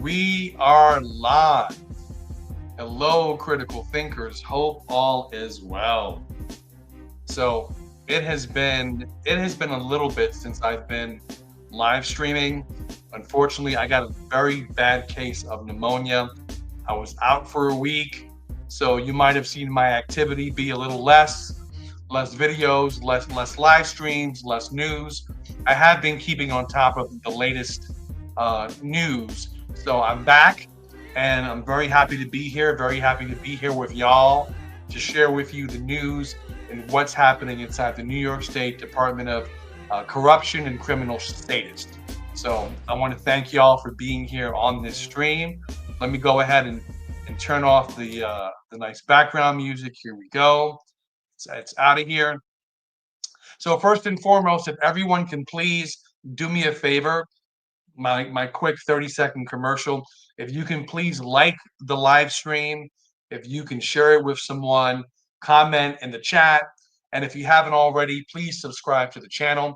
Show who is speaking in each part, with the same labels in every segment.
Speaker 1: We are live. Hello, critical thinkers. Hope all is well. So it has been a little bit since I've been live streaming. Unfortunately, I got a very bad case of pneumonia. I was out for a week, so you might have seen my activity be a little less videos, less live streams, less news. I have been keeping on top of the latest news, so I'm back, and I'm very happy to be here. Very happy to be here with y'all to share with you the news and what's happening inside the New York State Department of Corruption and Criminal Status. So I want to thank y'all for being here on this stream. Let me go ahead and turn off the nice background music. Here we go. It's out of here. So first and foremost, if everyone can please do me a favor, my quick 30-second commercial. If you can please like the live stream, if you can share it with someone, comment in the chat, and if you haven't already, please subscribe to the channel.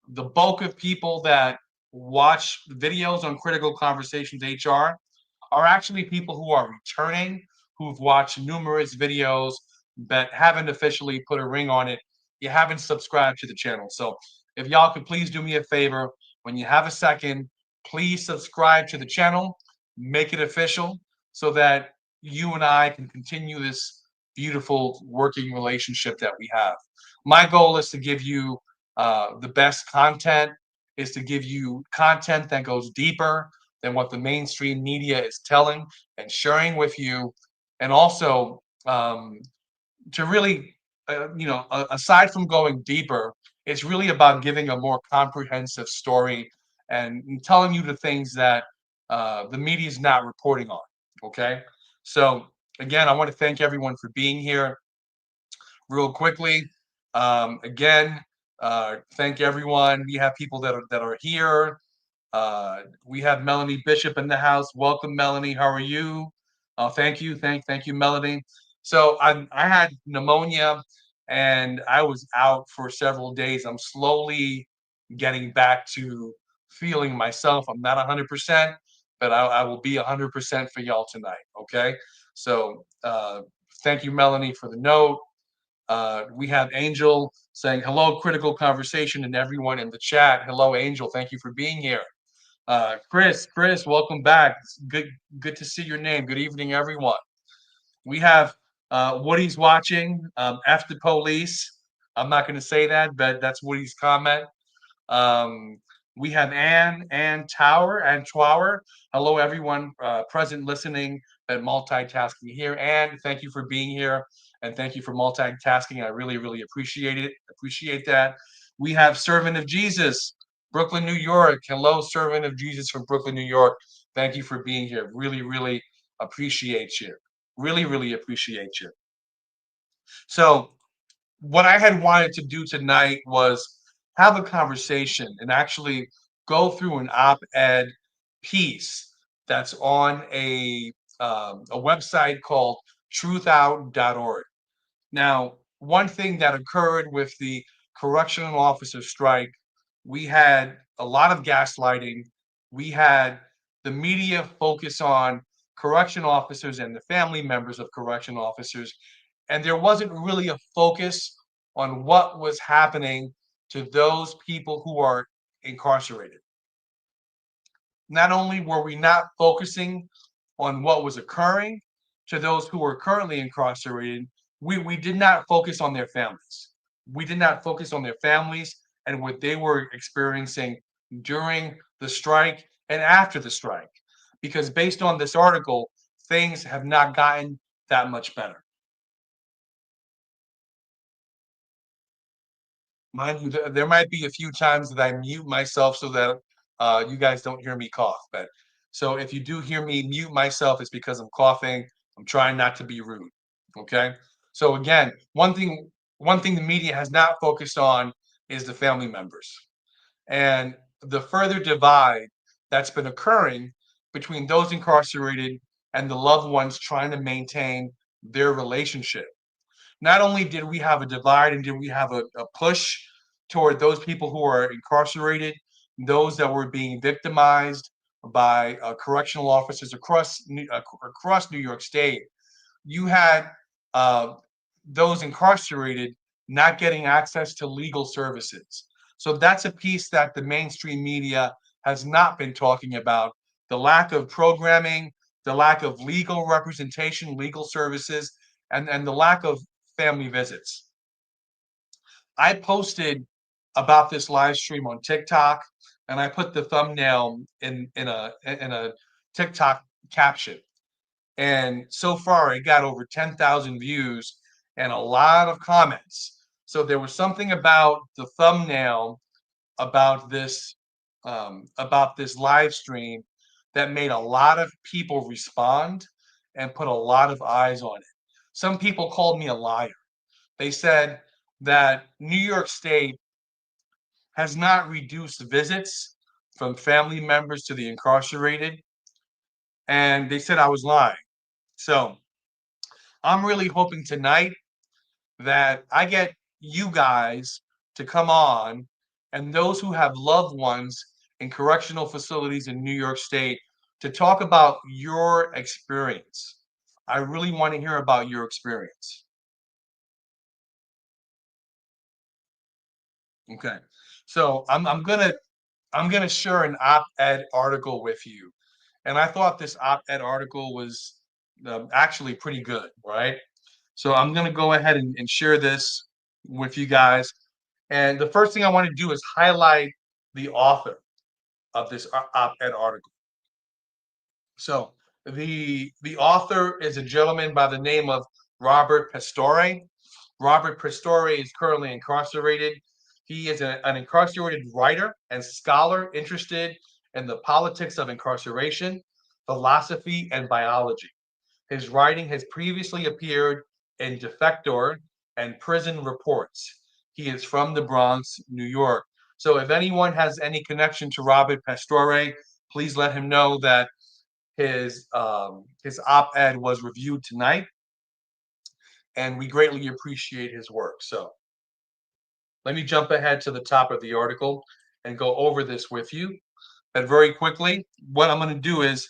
Speaker 1: The bulk of people that watch videos on Critical Conversations HR are actually people who are returning, who've watched numerous videos but haven't officially put a ring on it. You haven't subscribed to the channel. So if y'all could please do me a favor, when you have a second, please subscribe to the channel, make it official so that you and I can continue this beautiful working relationship that we have. My goal is to give you the best content, is to give you content that goes deeper than what the mainstream media is telling and sharing with you, and also to really, aside from going deeper, it's really about giving a more comprehensive story and telling you the things that the media is not reporting on. Okay, so again, I want to thank everyone for being here. Real quickly, again, thank everyone. We have people that are here. We have Melanie Bishop in the house. Welcome, Melanie. How are you? Thank you, thank you, Melanie. So I had pneumonia, and I was out for several days. I'm slowly getting back to feeling myself. I'm not 100%, but I will be 100% for y'all tonight. Okay. So thank you, Melanie, for the note. We have Angel saying hello, critical conversation, and everyone in the chat. Hello, Angel. Thank you for being here. Chris, welcome back. It's good to see your name. Good evening, everyone. We have Woody's watching. F the police. I'm not going to say that, but that's Woody's comment. Um, we have Ann Tower. Hello, everyone present, listening, and multitasking here. Ann, thank you for being here, and thank you for multitasking. I really, really appreciate it. Appreciate that. We have Servant of Jesus, Brooklyn, New York. Hello, Servant of Jesus from Brooklyn, New York. Thank you for being here. Really, really appreciate you. Really, really appreciate you. So, what I had wanted to do tonight was have a conversation and actually go through an op-ed piece that's on a website called truthout.org. Now, one thing that occurred with the correctional officer strike, we had a lot of gaslighting. We had the media focus on correction officers and the family members of correction officers, and there wasn't really a focus on what was happening to those people who are incarcerated. Not only were we not focusing on what was occurring to those who were currently incarcerated, we did not focus on their families. We did not focus on their families and what they were experiencing during the strike and after the strike. Because based on this article, things have not gotten that much better. Mind you, there might be a few times that I mute myself so that you guys don't hear me cough. But so if you do hear me mute myself, it's because I'm coughing. I'm trying not to be rude. Okay. So again, one thing the media has not focused on is the family members and the further divide that's been occurring between those incarcerated and the loved ones trying to maintain their relationship. Not only did we have a divide and did we have a push toward those people who are incarcerated, those that were being victimized, by correctional officers across New York State. You had uh, those incarcerated not getting access to legal services. So that's a piece that the mainstream media has not been talking about. The lack of programming, the lack of legal representation, legal services, and the lack of family visits. I posted about this live stream on TikTok, and I put the thumbnail in a TikTok caption. And so far, it got over 10,000 views and a lot of comments. So there was something about the thumbnail about this live stream that made a lot of people respond and put a lot of eyes on it. Some people called me a liar. They said that New York State has not reduced visits from family members to the incarcerated, and they said I was lying. So I'm really hoping tonight that I get you guys to come on and those who have loved ones in correctional facilities in New York State to talk about your experience. I really want to hear about your experience. Okay. So I'm gonna share an op-ed article with you. And I thought this op-ed article was actually pretty good, right? So I'm going to go ahead and share this with you guys. And the first thing I want to do is highlight the author of this op-ed article. So the author is a gentleman by the name of Robert Pastore. Robert Pastore is currently incarcerated. He is an incarcerated writer and scholar interested in the politics of incarceration, philosophy, and biology. His writing has previously appeared in Defector and Prison Reports. He is from the Bronx, New York. So if anyone has any connection to Robert Pastore, please let him know that his op-ed was reviewed tonight, and we greatly appreciate his work. So let me jump ahead to the top of the article and go over this with you. And very quickly, what I'm going to do is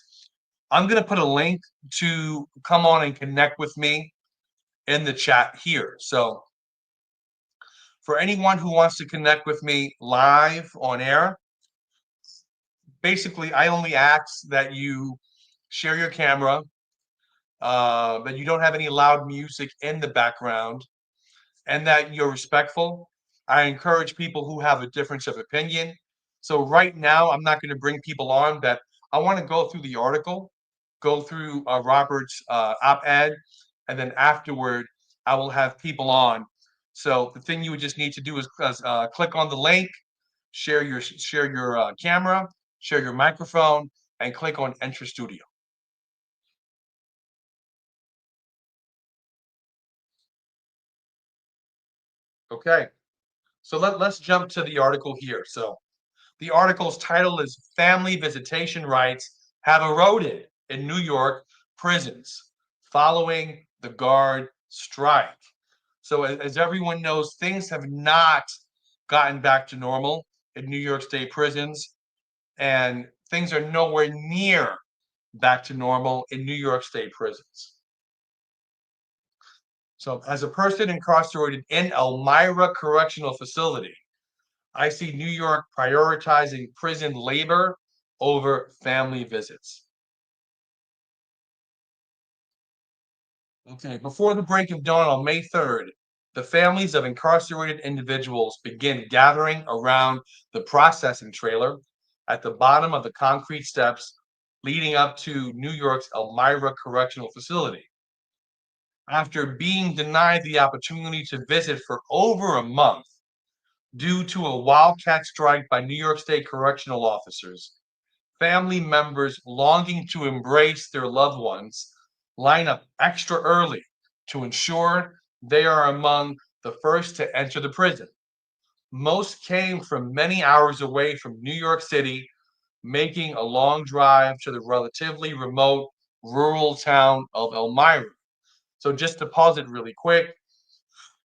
Speaker 1: I'm going to put a link to come on and connect with me in the chat here. So for anyone who wants to connect with me live on air, basically I only ask that you share your camera, that you don't have any loud music in the background, and that you're respectful. I encourage people who have a difference of opinion. So right now, I'm not going to bring people on that I want to go through the article, go through Robert's op-ed, and then afterward, I will have people on. So the thing you would just need to do is click on the link, share your camera, share your microphone, and click on Enter Studio. Okay, so let's jump to the article here. So the article's title is Family Visitation Rights Have Eroded in New York Prisons Following the Guard Strike. So, as everyone knows, things have not gotten back to normal in New York State prisons, and things are nowhere near back to normal in New York State prisons. So, as a person incarcerated in Elmira Correctional Facility, I see New York prioritizing prison labor over family visits. Okay, before the break of dawn on May 3rd, the families of incarcerated individuals begin gathering around the processing trailer at the bottom of the concrete steps leading up to New York's Elmira Correctional Facility. After being denied the opportunity to visit for over a month due to a wildcat strike by New York State correctional officers, family members longing to embrace their loved ones line up extra early to ensure they are among the first to enter the prison. Most came from many hours away from New York City, making a long drive to the relatively remote rural town of Elmira. So, just to pause it really quick,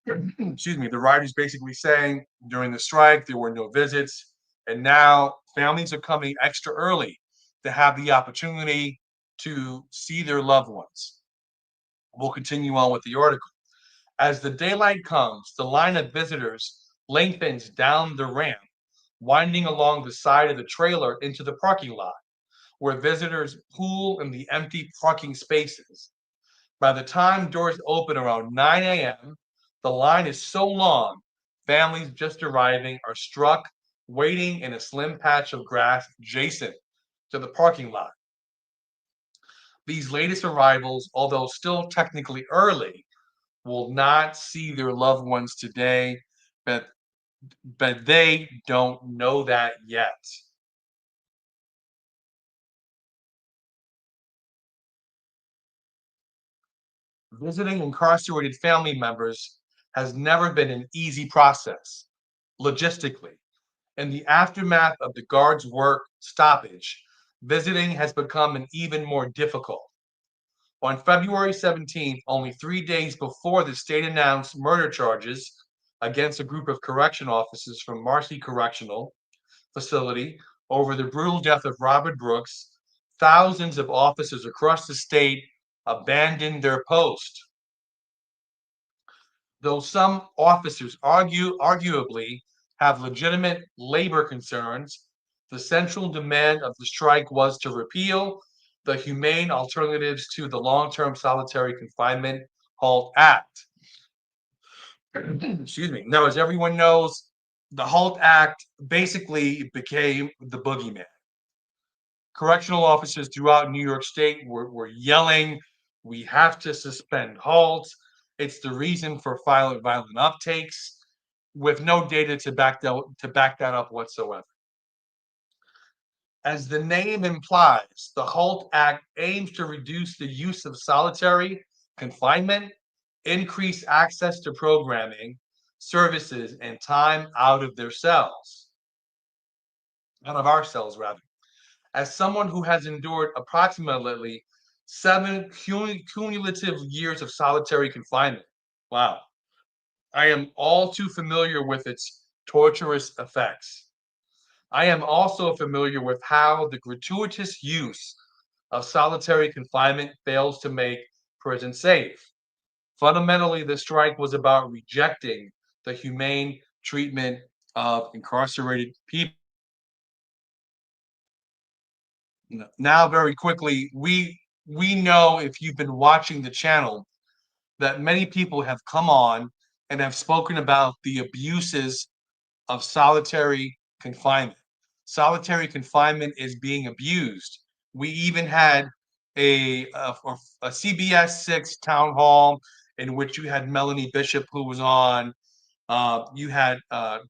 Speaker 1: excuse me, the writer's basically saying during the strike there were no visits, and now families are coming extra early to have the opportunity to see their loved ones. We'll continue on with the article. As the daylight comes, the line of visitors lengthens down the ramp, winding along the side of the trailer into the parking lot, where visitors pool in the empty parking spaces. By the time doors open around 9 a.m., the line is so long, families just arriving are struck waiting in a slim patch of grass adjacent to the parking lot. These latest arrivals, although still technically early, will not see their loved ones today, but they don't know that yet. Visiting incarcerated family members has never been an easy process, logistically. In the aftermath of the guards' work stoppage, visiting has become an even more difficult. On February 17th, only 3 days before the state announced murder charges against a group of correction officers from Marcy Correctional Facility over the brutal death of Robert Brooks, thousands of officers across the state abandoned their post. Though some officers arguably have legitimate labor concerns, the central demand of the strike was to repeal the Humane Alternatives to the Long-Term Solitary Confinement HALT Act. Excuse me. Now, as everyone knows, the HALT Act basically became the boogeyman. Correctional officers throughout New York State were yelling, "We have to suspend HALT. It's the reason for violent uptakes," with no data to back that up whatsoever. As the name implies, the HALT Act aims to reduce the use of solitary confinement, increase access to programming, services, and time out of their cells, out of our cells, rather. As someone who has endured approximately 7 cumulative years of solitary confinement, wow, I am all too familiar with its torturous effects. I am also familiar with how the gratuitous use of solitary confinement fails to make prison safe. Fundamentally, the strike was about rejecting the humane treatment of incarcerated people. Now, very quickly, we know, if you've been watching the channel, that many people have come on and have spoken about the abuses of solitary confinement. Solitary confinement is being abused. We even had a CBS 6 town hall in which you had Melanie Bishop, who was on. You had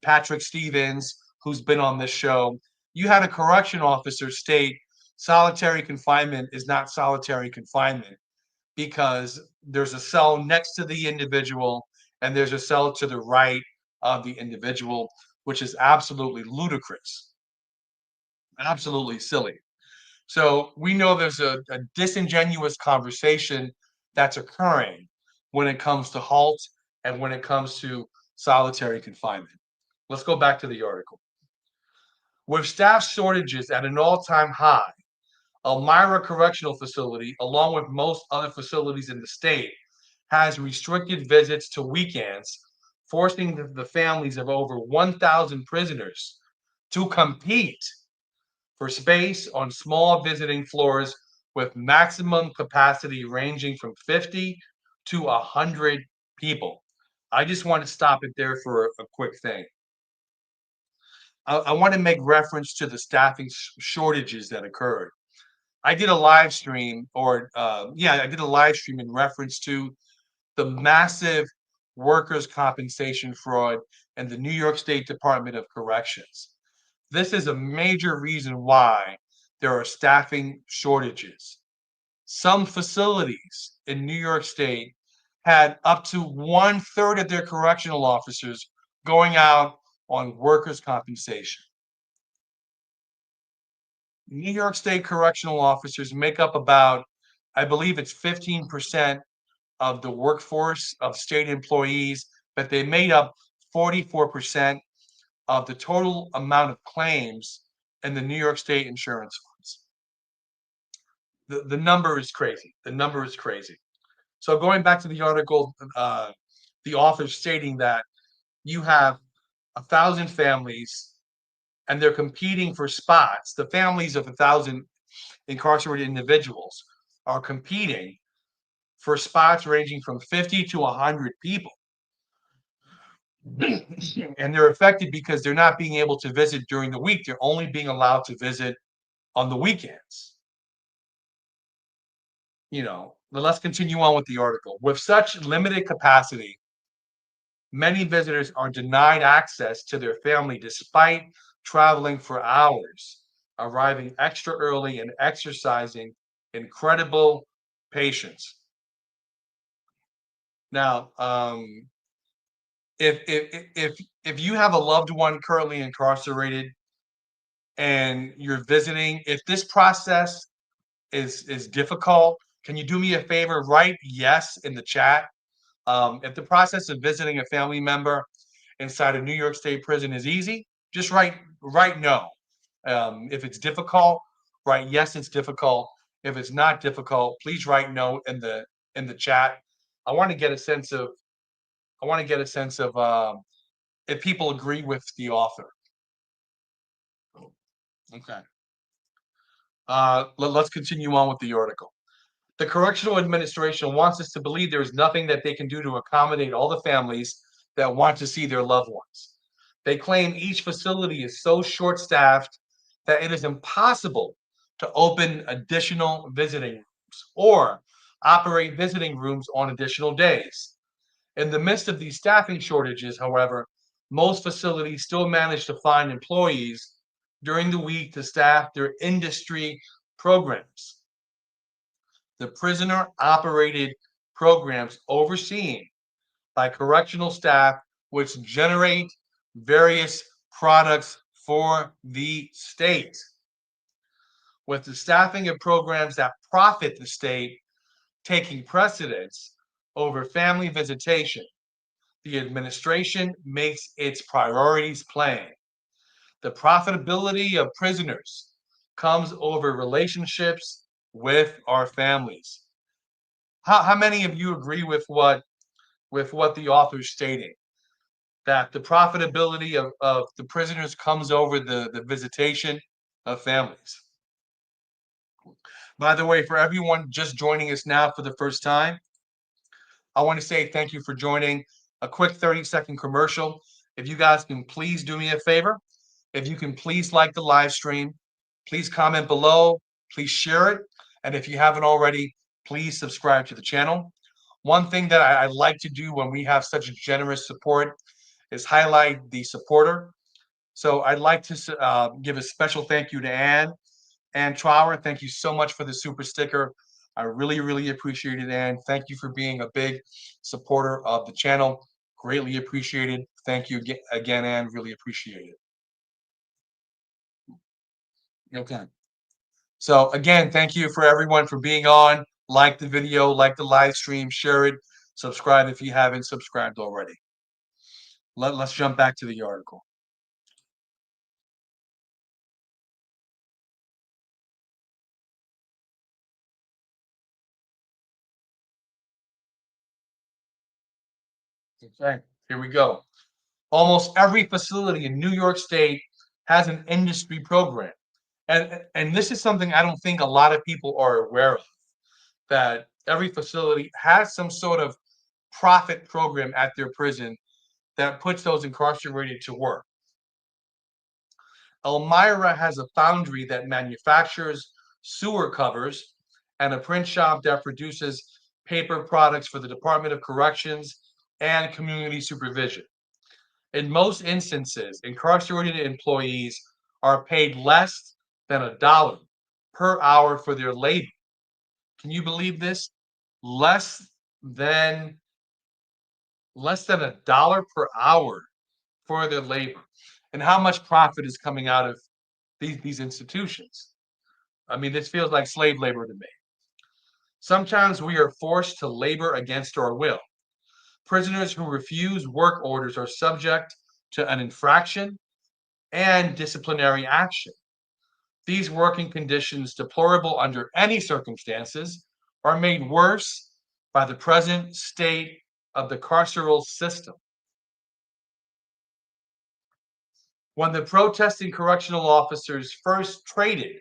Speaker 1: Patrick Stevens, who's been on this show. You had a correction officer state solitary confinement is not solitary confinement because there's a cell next to the individual and there's a cell to the right of the individual, which is absolutely ludicrous, absolutely silly. So we know there's a disingenuous conversation that's occurring when it comes to HALT and when it comes to solitary confinement. Let's go back to the article. With staff shortages at an all-time high, Elmira Correctional Facility, along with most other facilities in the state, has restricted visits to weekends, forcing the families of over 1,000 prisoners to compete for space on small visiting floors with maximum capacity ranging from 50 to 100 people. I just want to stop it there for a quick thing. I want to make reference to the staffing shortages that occurred. I did a live stream, I did a live stream in reference to the massive workers' compensation fraud in the New York State Department of Corrections. This is a major reason why there are staffing shortages. Some facilities in New York State had up to 1/3 of their correctional officers going out on workers' compensation. New York State correctional officers make up about, I believe it's 15% of the workforce of state employees, but they made up 44% of the total amount of claims in the New York State insurance funds. the number is crazy. The number is crazy. So going back to the article, the author stating that you have 1,000 families and they're competing for spots. The families of 1,000 incarcerated individuals are competing for spots ranging from 50 to 100 people. And they're affected because they're not being able to visit during the week. They're only being allowed to visit on the weekends. But let's continue on with the article. With such limited capacity, many visitors are denied access to their family despite traveling for hours, arriving extra early and exercising incredible patience. Now, if you have a loved one currently incarcerated and you're visiting, if this process is difficult, can you do me a favor? Write yes in the chat. If the process of visiting a family member inside a New York State prison is easy, just write no. If it's difficult, write yes, it's difficult. If it's not difficult, please write no in the chat. I want to get a sense of if people agree with the author. Okay. Let's continue on with the article. The Correctional Administration wants us to believe there is nothing that they can do to accommodate all the families that want to see their loved ones. They claim each facility is so short-staffed that it is impossible to open additional visiting rooms or operate visiting rooms on additional days. In the midst of these staffing shortages, however, most facilities still manage to find employees during the week to staff their industry programs. The prisoner-operated programs overseen by correctional staff, which generate various products for the state. With the staffing of programs that profit the state taking precedence over family visitation, the administration makes its priorities plain. The profitability of prisoners comes over relationships with our families. How many of you agree with what the author is stating? That the profitability of the prisoners comes over the visitation of families. By the way, for everyone just joining us now for the first time, I want to say thank you for joining. A quick 30-second commercial. If you guys can please do me a favor, if you can please like the live stream, please comment below, please share it, and if you haven't already, please subscribe to the channel. One thing that I like to do when we have such generous support is highlight the supporter. So I'd like to give a special thank you to Ann Trower. Thank you so much for the super sticker. I really, really appreciate it, Ann. Thank you for being a big supporter of the channel. Greatly appreciated. Thank you again, Ann. Really appreciate it. Okay. So again, thank you for everyone for being on. Like the video, like the live stream, share it, subscribe if you haven't subscribed already. Let's jump back to the article. Okay, here we go. Almost every facility in New York State has an industry program. And this is something I don't think a lot of people are aware of, that every facility has some sort of profit program at their prison that puts those incarcerated to work. Elmira has a foundry that manufactures sewer covers and a print shop that produces paper products for the Department of Corrections and Community Supervision. In most instances, incarcerated employees are paid less than $1 per hour for their labor. Can you believe this? Less than $1 per hour for their labor. And how much profit is coming out of these institutions? I mean, this feels like slave labor to me. Sometimes we are forced to labor against our will. Prisoners who refuse work orders are subject to an infraction and disciplinary action. These working conditions, deplorable under any circumstances, are made worse by the present state of the carceral system. When the protesting correctional officers first traded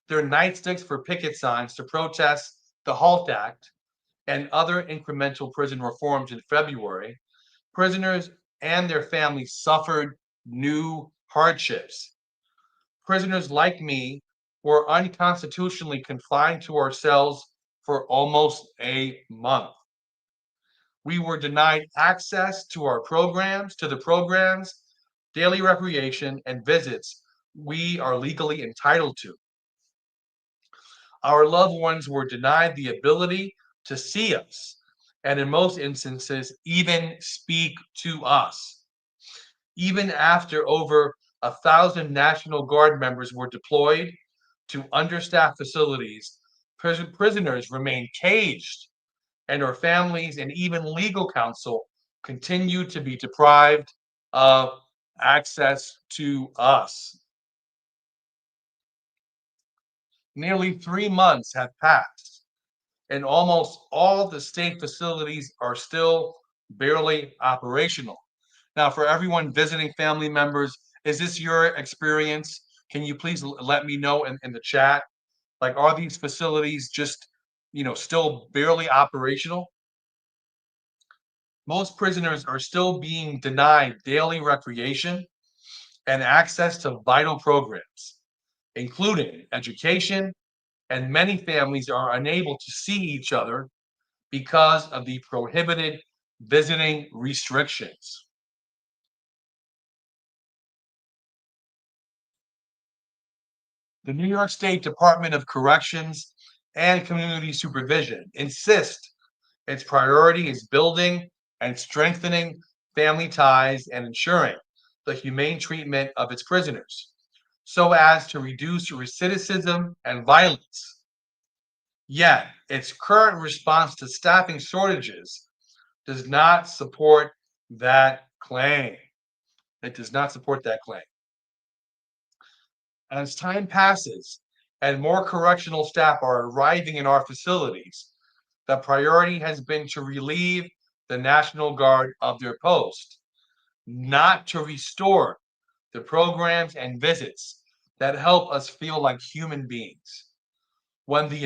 Speaker 1: their nightsticks for picket signs to protest the HALT Act and other incremental prison reforms in February, prisoners and their families suffered new hardships. Prisoners like me were unconstitutionally confined to our cells for almost a month. We were denied access to the programs, daily recreation, and visits we are legally entitled to. Our loved ones were denied the ability to see us, and in most instances, even speak to us. Even after over 1,000 National Guard members were deployed to understaffed facilities, prisoners remained caged, and our families and even legal counsel continue to be deprived of access to us. Nearly 3 months have passed, and almost all the state facilities are still barely operational. Now, for everyone visiting family members, is this your experience? Can you please let me know in the chat? Like, are these facilities just, still barely operational? Most prisoners are still being denied daily recreation and access to vital programs, including education, and many families are unable to see each other because of the prohibited visiting restrictions. The New York State Department of Corrections and Community Supervision insist its priority is building and strengthening family ties and ensuring the humane treatment of its prisoners so as to reduce recidivism and violence. Yet, its current response to staffing shortages does not support that claim. It does not support that claim. As time passes and more correctional staff are arriving in our facilities, the priority has been to relieve the National Guard of their post, not to restore the programs and visits that help us feel like human beings. When the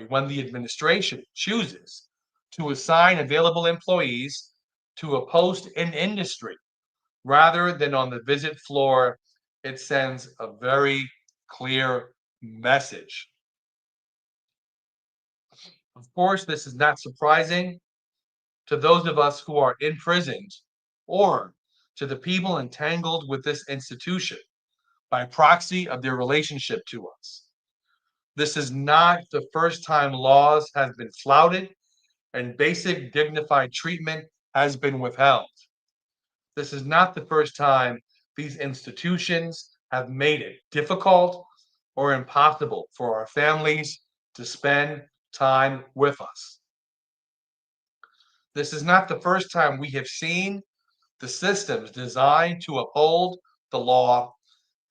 Speaker 1: when the administration chooses to assign available employees to a post in industry rather than on the visit floor, it sends a very clear message. Of course, this is not surprising to those of us who are imprisoned or to the people entangled with this institution by proxy of their relationship to us. This is not the first time laws have been flouted and basic dignified treatment has been withheld. This is not the first time these institutions have made it difficult or impossible for our families to spend time with us. This is not the first time we have seen the systems designed to uphold the law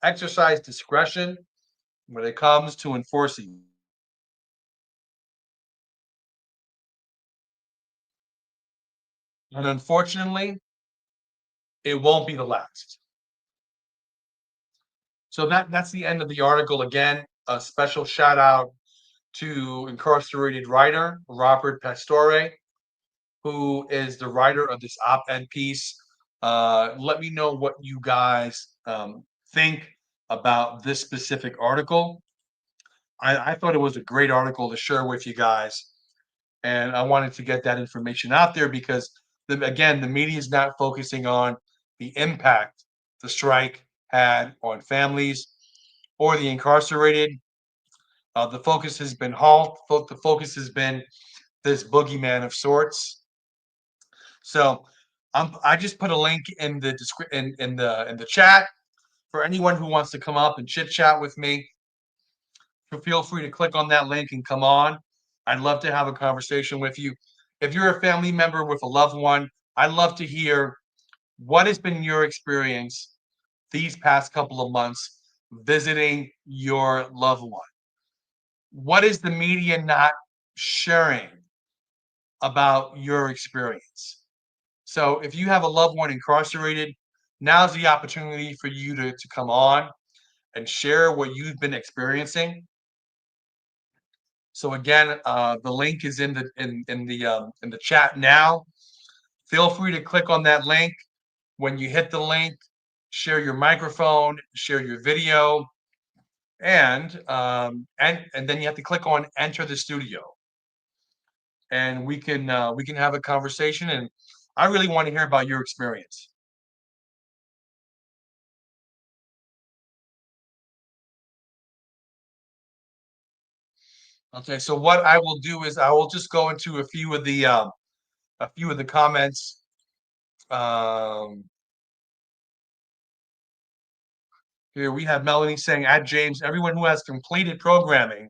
Speaker 1: exercise discretion when it comes to enforcing. And unfortunately, it won't be the last. So that's the end of the article. Again, a special shout out to incarcerated writer Robert Pastore, who is the writer of this op-ed piece. Let me know what you guys think about this specific article. I thought it was a great article to share with you guys, and I wanted to get that information out there because, again, the media is not focusing on the impact the strike had on families or the incarcerated. The focus has been the focus has been this boogeyman of sorts. So I just put a link in the in the chat for anyone who wants to come up and chit chat with me. Feel free to click on that link and come on. I'd love to have a conversation with you. If you're a family member with a loved one, I'd love to hear what has been your experience these past couple of months. visiting your loved one? What is the media not sharing about your experience? So if you have a loved one incarcerated, now's the opportunity for you to come on and share what you've been experiencing. So again, the link is in the chat now. Feel free to click on that link. When you hit the link, share your microphone, share your video, and then you have to click on enter the studio, and we can have a conversation. And I really want to hear about your experience. Okay, so what I will do is I will just go into a few of the comments. Here we have Melanie saying, at James, everyone who has completed programming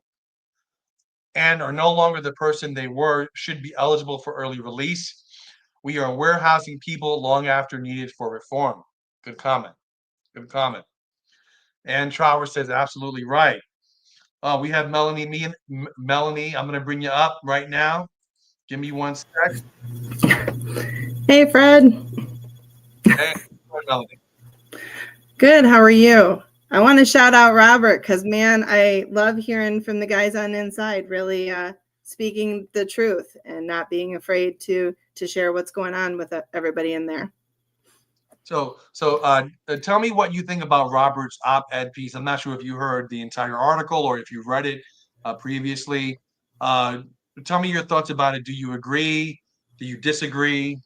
Speaker 1: and are no longer the person they were should be eligible for early release. We are warehousing people long after needed for reform. Good comment. Good comment. And Trower says, absolutely right. We have Melanie. Melanie, I'm going to bring you up right now. Give me 1 sec.
Speaker 2: Hey, Fred.
Speaker 1: Hey, Melanie.
Speaker 2: Good. How are you? I want to shout out Robert because, man, I love hearing from the guys on inside, really speaking the truth and not being afraid to share what's going on with everybody in there.
Speaker 1: So tell me what you think about Robert's op-ed piece. I'm not sure if you heard the entire article or if you read it previously. Tell me your thoughts about it. Do you agree? Do you disagree?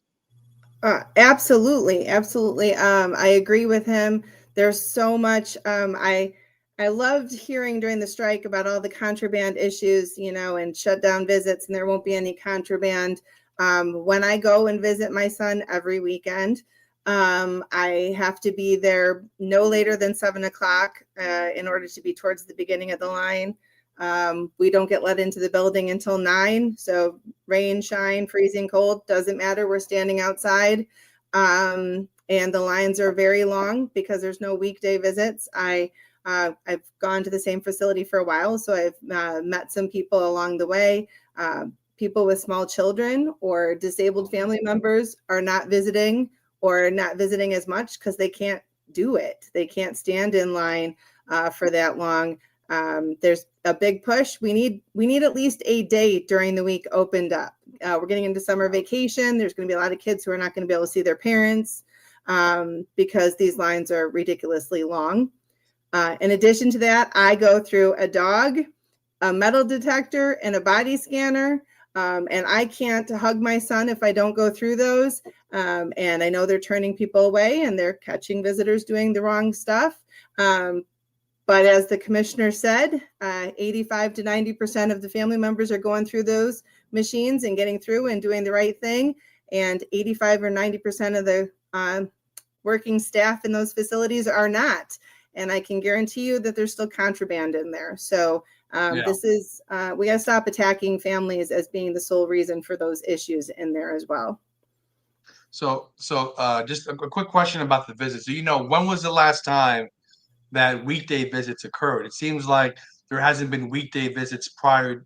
Speaker 2: Absolutely. I agree with him. There's so much. I loved hearing during the strike about all the contraband issues, and shutdown visits, and there won't be any contraband. When I go and visit my son every weekend, I have to be there no later than 7 o'clock in order to be towards the beginning of the line. We don't get let into the building until 9. So rain, shine, freezing cold, doesn't matter. We're standing outside. And the lines are very long because there's no weekday visits. I've gone to the same facility for a while, so I've met some people along the way. People with small children or disabled family members are not visiting or not visiting as much because they can't do it. They can't stand in line for that long. There's a big push. We need at least a day during the week opened up. We're getting into summer vacation. There's going to be a lot of kids who are not going to be able to see their parents because these lines are ridiculously long. In addition to that, I go through a dog, a metal detector, and a body scanner. And I can't hug my son if I don't go through those. And I know they're turning people away and they're catching visitors doing the wrong stuff. But as the commissioner said, 85 to 90% of the family members are going through those machines and getting through and doing the right thing. And 85 or 90% of the working staff in those facilities are not. And I can guarantee you that there's still contraband in there. So this is, we got to stop attacking families as being the sole reason for those issues in there as well.
Speaker 1: So just a quick question about the visits. So, when was the last time that weekday visits occurred? It seems like there hasn't been weekday visits prior.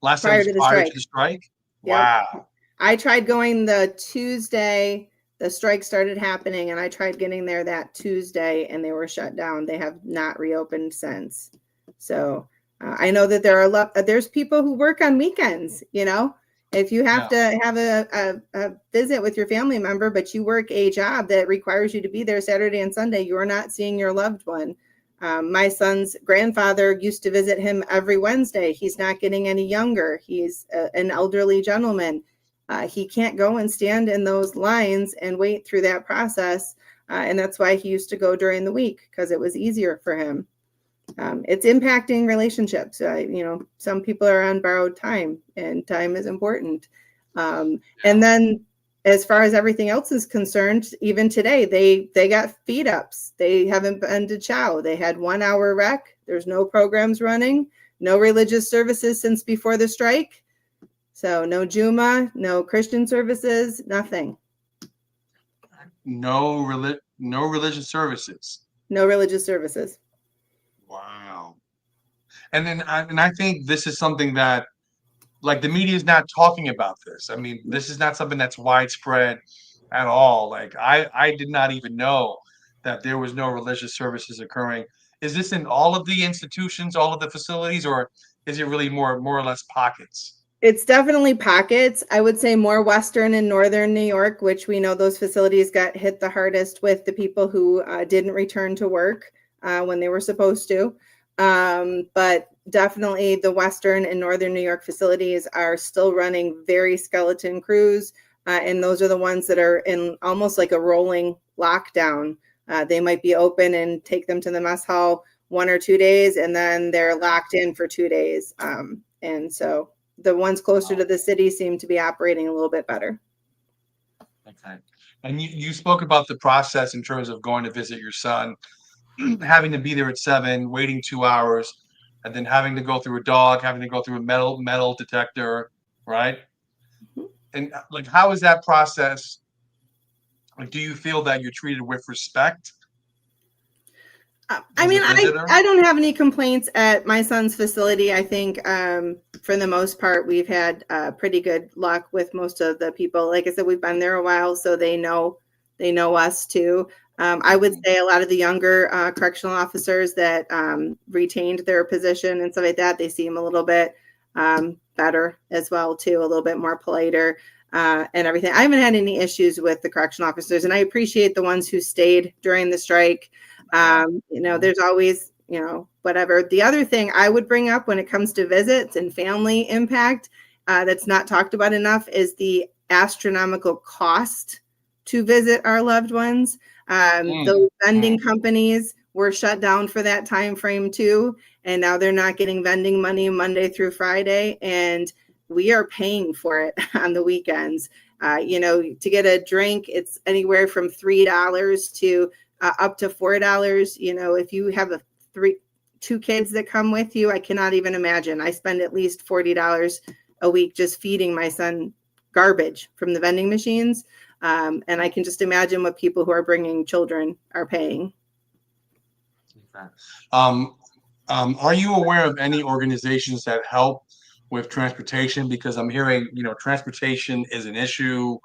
Speaker 1: Last time was prior to the strike.
Speaker 2: Yep.
Speaker 1: Wow.
Speaker 2: I tried going the Tuesday the strike started happening, and I tried getting there that Tuesday, and they were shut down. They have not reopened since. So I know that there's people who work on weekends. If you have to have a visit with your family member, but you work a job that requires you to be there Saturday and Sunday, you're not seeing your loved one. My son's grandfather used to visit him every Wednesday. He's not getting any younger. He's an elderly gentleman. He can't go and stand in those lines and wait through that process. And that's why he used to go during the week, because it was easier for him. It's impacting relationships. Some people are on borrowed time, and time is important. And then as far as everything else is concerned, even today, they got feed ups. They haven't been to chow. They had 1 hour rec. There's no programs running, no religious services since before the strike. So no Juma, no Christian services, nothing.
Speaker 1: No religious services.
Speaker 2: No religious services.
Speaker 1: Wow. And then I think this is something that, like, the media is not talking about this. I mean, this is not something that's widespread at all. Like, I did not even know that there was no religious services occurring. Is this in all of the institutions, all of the facilities, or is it really more or less pockets?
Speaker 2: It's definitely pockets. I would say more Western and Northern New York, which we know those facilities got hit the hardest with the people who didn't return to work when they were supposed to. But definitely the Western and Northern New York facilities are still running very skeleton crews. And those are the ones that are in almost like a rolling lockdown. They might be open and take them to the mess hall 1 or 2 days, and then they're locked in for 2 days. And so the ones closer to the city seem to be operating a little bit better.
Speaker 1: Okay. And you spoke about the process in terms of going to visit your son, having to be there at 7, waiting 2 hours, and then having to go through a dog, having to go through a metal detector, right?
Speaker 2: Mhm.
Speaker 1: And like, how is that process? Like, do you feel that you're treated with respect
Speaker 2: I
Speaker 1: as a
Speaker 2: mean,
Speaker 1: visitor?
Speaker 2: I don't have any complaints at my son's facility. I think for the most part, we've had pretty good luck with most of the people. Like I said, we've been there a while, so they know us too. I would say a lot of the younger correctional officers that retained their position and stuff like that, they seem a little bit better as well too, a little bit more politer. And everything. I haven't had any issues with the correctional officers, and I appreciate the ones who stayed during the strike. There's always, whatever. The other thing I would bring up when it comes to visits and family impact that's not talked about enough is the astronomical cost to visit our loved ones. Those vending companies were shut down for that time frame too, and now they're not getting vending money Monday through Friday, and we are paying for it on the weekends. To get a drink, it's anywhere from $3 to up to $4. If you have two kids that come with you, I cannot even imagine. I spend at least $40 a week just feeding my son garbage from the vending machines. And I can just imagine what people who are bringing children are paying.
Speaker 1: Are you aware of any organizations that help with transportation? Because I'm hearing, transportation is an issue.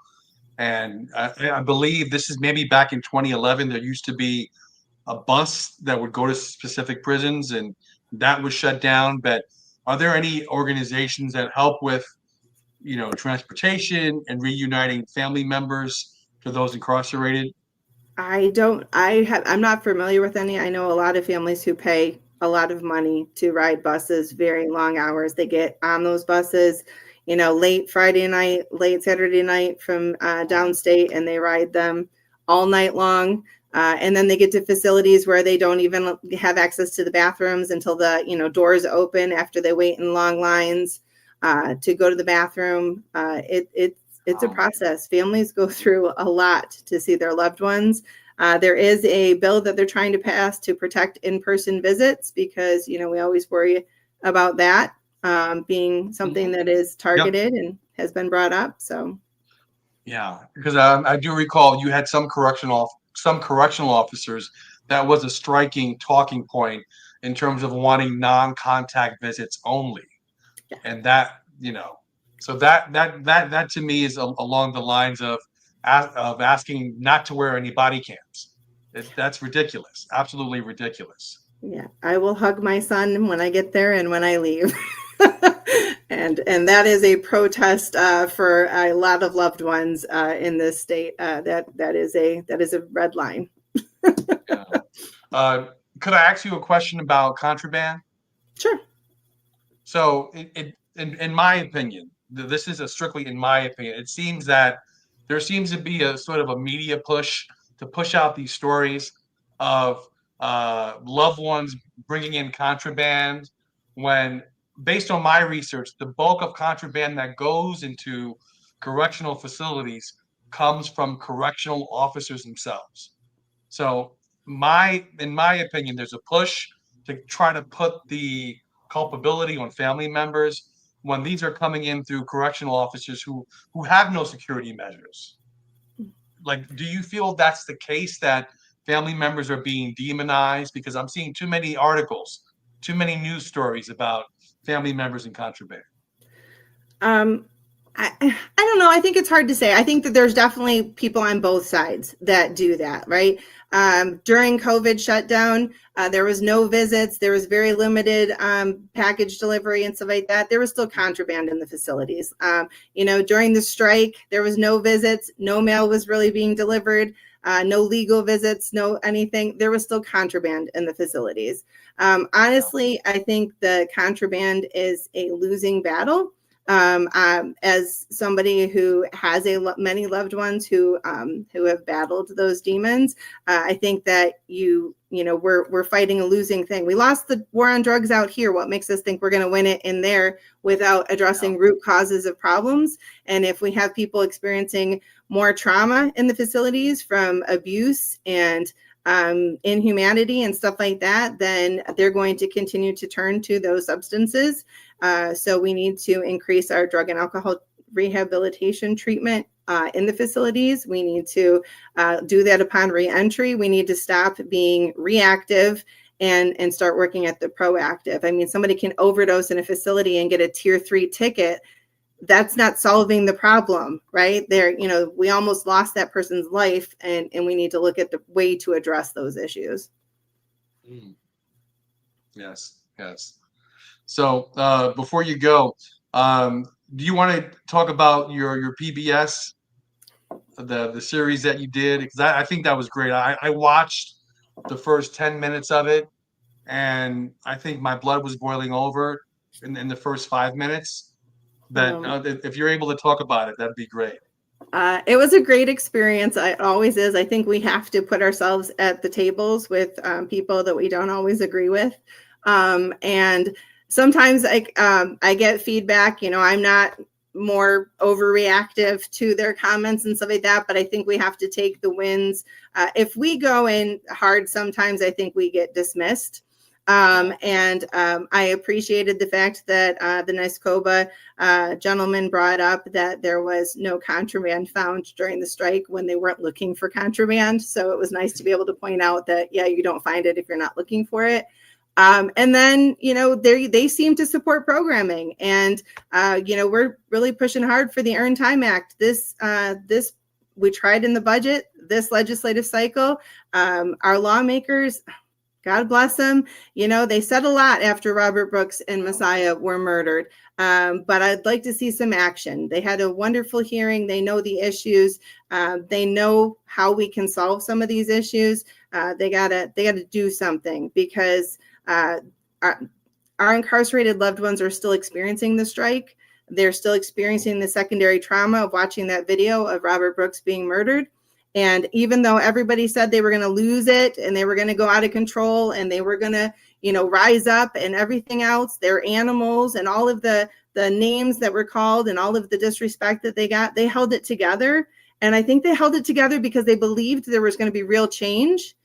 Speaker 1: And I believe this is maybe back in 2011, there used to be a bus that would go to specific prisons, and that was shut down. But are there any organizations that help with, transportation and reuniting family members to those incarcerated?
Speaker 2: I'm not familiar with any. I know a lot of families who pay a lot of money to ride buses, very long hours. They get on those buses, late Friday night, late Saturday night from downstate, and they ride them all night long. And then they get to facilities where they don't even have access to the bathrooms until the, doors open after they wait in long lines to go to the bathroom. It's a process. Families go through a lot to see their loved ones. There is a bill that they're trying to pass to protect in-person visits because, we always worry about that being something that is targeted and has been brought up. So,
Speaker 1: Yeah, because I do recall you had some correctional officers that was a striking talking point in terms of wanting non-contact visits only,
Speaker 2: yeah.
Speaker 1: and that so that to me is along the lines of asking not to wear any body cams. That's ridiculous, absolutely ridiculous.
Speaker 2: Yeah, I will hug my son when I get there and when I leave. And that is a protest for a lot of loved ones in this state. That is a red line.
Speaker 1: Yeah. Could I ask you a question about contraband?
Speaker 2: Sure.
Speaker 1: So, in my opinion, this is a strictly in my opinion. It seems that there seems to be a sort of a media push to push out these stories of loved ones bringing in contraband when, based on my research, the bulk of contraband that goes into correctional facilities comes from correctional officers themselves. So, in my opinion, there's a push to try to put the culpability on family members when these are coming in through correctional officers who have no security measures. Like, do you feel that's the case, that family members are being demonized? Because I'm seeing too many articles, too many news stories about family members in contraband.
Speaker 2: I don't know. I think it's hard to say. I think that there's definitely people on both sides that do that, right? During COVID shutdown, there was no visits. There was very limited package delivery and stuff like that. There was still contraband in the facilities. During the strike, there was no visits. No mail was really being delivered. No legal visits, no anything. There was still contraband in the facilities. Honestly, I think the contraband is a losing battle. As somebody who has many loved ones who have battled those demons, I think that we're fighting a losing thing. We lost the war on drugs out here. What makes us think we're going to win it in there without addressing root causes of problems? And if we have people experiencing more trauma in the facilities from abuse and inhumanity and stuff like that, then they're going to continue to turn to those substances. So we need to increase our drug and alcohol rehabilitation treatment in the facilities. We need to do that upon reentry. We need to stop being reactive and start working at the proactive. I mean, somebody can overdose in a facility and get a tier 3 ticket. That's not solving the problem, right? We almost lost that person's life, and we need to look at the way to address those issues.
Speaker 1: Yes. So before you go, do you want to talk about your PBS, the series that you did? Because I think that was great. I watched the first 10 minutes of it, and I think my blood was boiling over in the first 5 minutes. But if you're able to talk about it, that'd be great.
Speaker 2: It was a great experience. It always is. I think we have to put ourselves at the tables with people that we don't always agree with. And sometimes I get feedback, I'm not more overreactive to their comments and stuff like that, but I think we have to take the wins. If we go in hard, sometimes I think we get dismissed. I appreciated the fact that the NYSCOBA gentleman brought up that there was no contraband found during the strike when they weren't looking for contraband. So it was nice to be able to point out that, you don't find it if you're not looking for it. And then, they seem to support programming, and, we're really pushing hard for the Earned Time Act. This we tried in the budget this legislative cycle. Our lawmakers, God bless them. They said a lot after Robert Brooks and Messiah were murdered. But I'd like to see some action. They had a wonderful hearing. They know the issues. They know how we can solve some of these issues. They gotta do something, because our incarcerated loved ones are still experiencing the strike. They're still experiencing the secondary trauma of watching that video of Robert Brooks being murdered. And even though everybody said they were going to lose it and they were going to go out of control and they were going to, rise up and everything else, their animals and all of the names that were called and all of the disrespect that they got, they held it together. And I think they held it together because they believed there was going to be real change.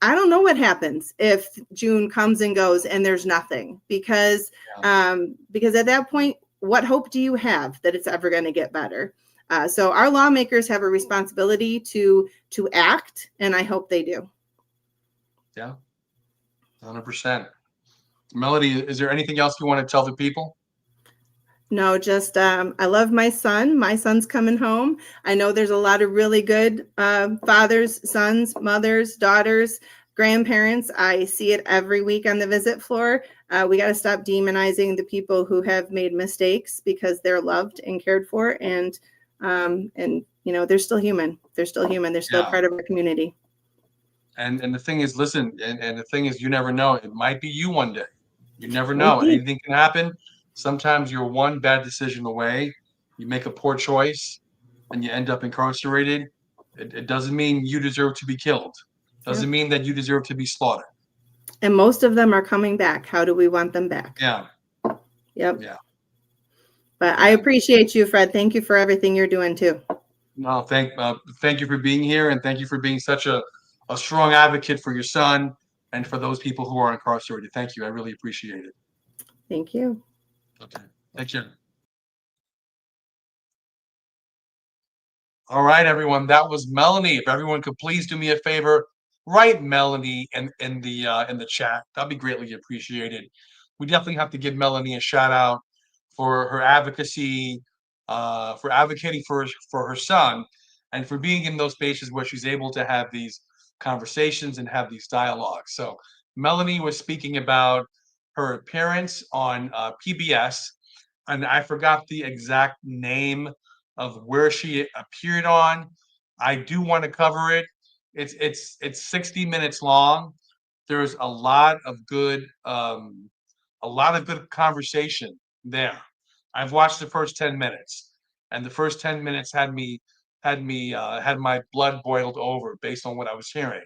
Speaker 2: I don't know what happens if June comes and goes and there's nothing, because at that point, what hope do you have that it's ever going to get better? So our lawmakers have a responsibility to act, and I hope they do.
Speaker 1: Yeah, 100%. Melody, is there anything else you want to tell the people?
Speaker 2: No, just I love my son. My son's coming home. I know there's a lot of really good fathers, sons, mothers, daughters, grandparents. I see it every week on the visit floor. We got to stop demonizing the people who have made mistakes, because they're loved and cared for, and they're still human. They're still human. They're still part of our community.
Speaker 1: And the thing is, listen, and the thing is, you never know. It might be you one day. You never know. Anything can happen. Sometimes you're one bad decision away. You make a poor choice and you end up incarcerated. It doesn't mean you deserve to be killed. Doesn't mean that you deserve to be slaughtered.
Speaker 2: And most of them are coming back. How do we want them back?
Speaker 1: Yeah.
Speaker 2: Yep.
Speaker 1: Yeah.
Speaker 2: But I appreciate you, Fred. Thank you for everything you're doing too.
Speaker 1: No, thank you for being here, and thank you for being such a strong advocate for your son and for those people who are incarcerated. Thank you. I really appreciate it.
Speaker 2: Thank you.
Speaker 1: Okay. Take care. All right, everyone. That was Melanie. If everyone could please do me a favor, write Melanie in the chat. That'd be greatly appreciated. We definitely have to give Melanie a shout out for her advocacy, for advocating for her son, and for being in those spaces where she's able to have these conversations and have these dialogues. So Melanie was speaking about her appearance on PBS, and I forgot the exact name of where she appeared on. I do want to cover it. It's 60 minutes long. There's a lot of good conversation there. I've watched the first 10 minutes, and the first 10 minutes had my blood boiled over based on what I was hearing.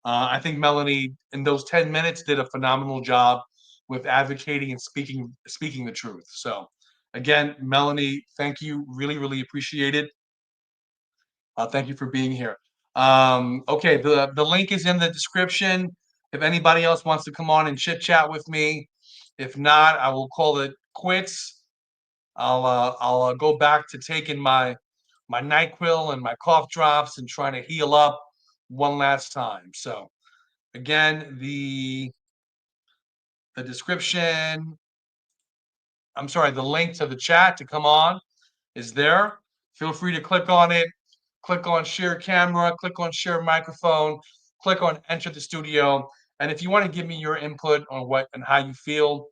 Speaker 1: I think Melanie, in those 10 minutes, did a phenomenal job with advocating and speaking the truth. So, again, Melanie, thank you. Really, really appreciate it. Thank you for being here. Okay, the link is in the description. If anybody else wants to come on and chit chat with me, if not, I will call it quits. I'll go back to taking my NyQuil and my cough drops and trying to heal up one last time. So again, the description, I'm sorry, the link to the chat to come on is there. Feel free to click on it, click on share camera, click on share microphone, click on enter the studio. And if you want to give me your input on what and how you feel,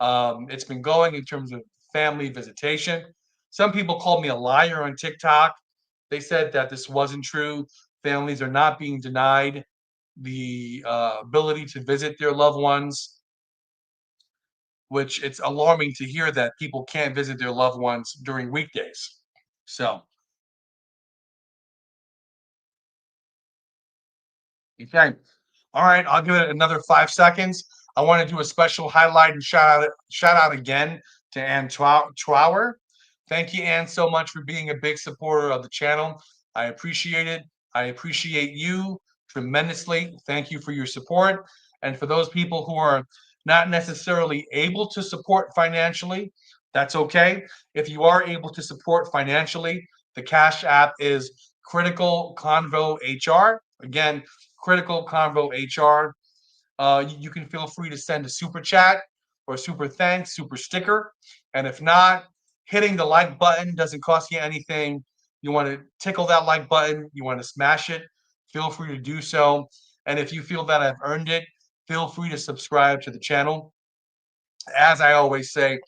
Speaker 1: it's been going in terms of family visitation. Some people called me a liar on TikTok. They said that this wasn't true. Families are not being denied the ability to visit their loved ones, which it's alarming to hear that people can't visit their loved ones during weekdays. So, okay. All right, I'll give it another 5 seconds. I want to do a special highlight and shout out again to Ann Trower. Thank you, Ann, so much for being a big supporter of the channel. I appreciate it. I appreciate you tremendously. Thank you for your support. And for those people who are not necessarily able to support financially, that's okay. If you are able to support financially, the Cash App is Critical Convo HR. Again, Critical Convo HR. You can feel free to send a super chat or a super thanks, super sticker. And if not, hitting the like button doesn't cost you anything. You want to tickle that like button, you want to smash it, feel free to do so. And if you feel that I've earned it, feel free to subscribe to the channel. As I always say,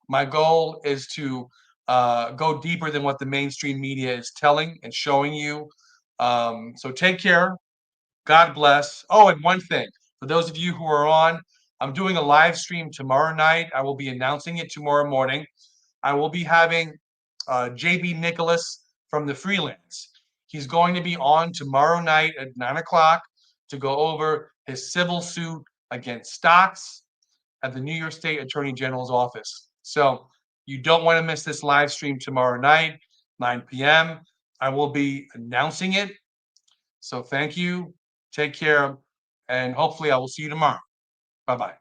Speaker 1: my goal is to go deeper than what the mainstream media is telling and showing you. So take care. God bless. Oh, and one thing, for those of you who are on, I'm doing a live stream tomorrow night. I will be announcing it tomorrow morning. I will be having JB Nicholas from the Freelance. He's going to be on tomorrow night at 9 o'clock to go over his civil suit against stocks at the New York State Attorney General's office. So you don't want to miss this live stream tomorrow night, 9 p.m. I will be announcing it. So thank you. Take care. And hopefully I will see you tomorrow. Bye-bye.